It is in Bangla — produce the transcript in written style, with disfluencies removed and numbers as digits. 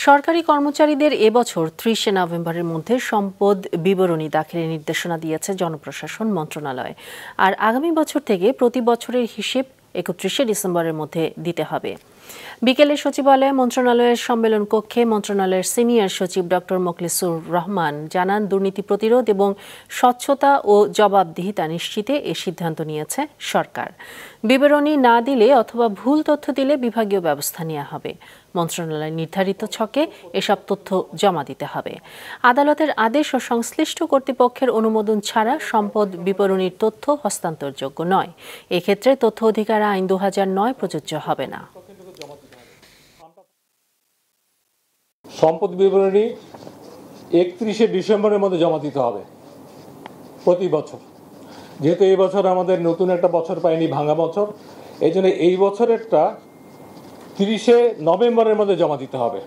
সরকারি কর্মচারীদের এবছর ৩০শে নভেম্বরের মধ্যে সম্পদ বিবরণী দাখিলের নির্দেশনা দিয়েছে জনপ্রশাসন মন্ত্রণালয়। আর আগামী বছর থেকে প্রতি বছরের হিসেব ৩১শে ডিসেম্বরের মধ্যে দিতে হবে। বিকেলে সচিবালয়ে মন্ত্রণালয়ের সম্মেলন কক্ষে মন্ত্রণালয়ের সিনিয়র সচিব ডক্টর মোখলেসুর রহমান জানান, দুর্নীতি প্রতিরোধ এবং স্বচ্ছতা ও জবাবদিহিতা নিশ্চিতে এ সিদ্ধান্ত নিয়েছে সরকার। বিবরণী না দিলে অথবা ভুল তথ্য দিলে বিভাগীয় ব্যবস্থা নেওয়া হবে। মন্ত্রণালয়ের নির্ধারিত ছকে এসব তথ্য জমা দিতে হবে। আদালতের আদেশ ও সংশ্লিষ্ট কর্তৃপক্ষের অনুমোদন ছাড়া সম্পদ বিবরণীর তথ্য হস্তান্তরযোগ্য নয়। এক্ষেত্রে তথ্য অধিকার আইন ২০০৯ প্রযোজ্য হবে না। সম্পদ বিবরণী ৩১শে ডিসেম্বরের মধ্যে জমা দিতে হবে প্রতি বছর। যেহেতু এই বছর আমাদের নতুন একটা বছর পাইনি, ভাঙা বছর, এই জন্য এই বছরেরটা ৩০শে নভেম্বরের মধ্যে জমা দিতে হবে।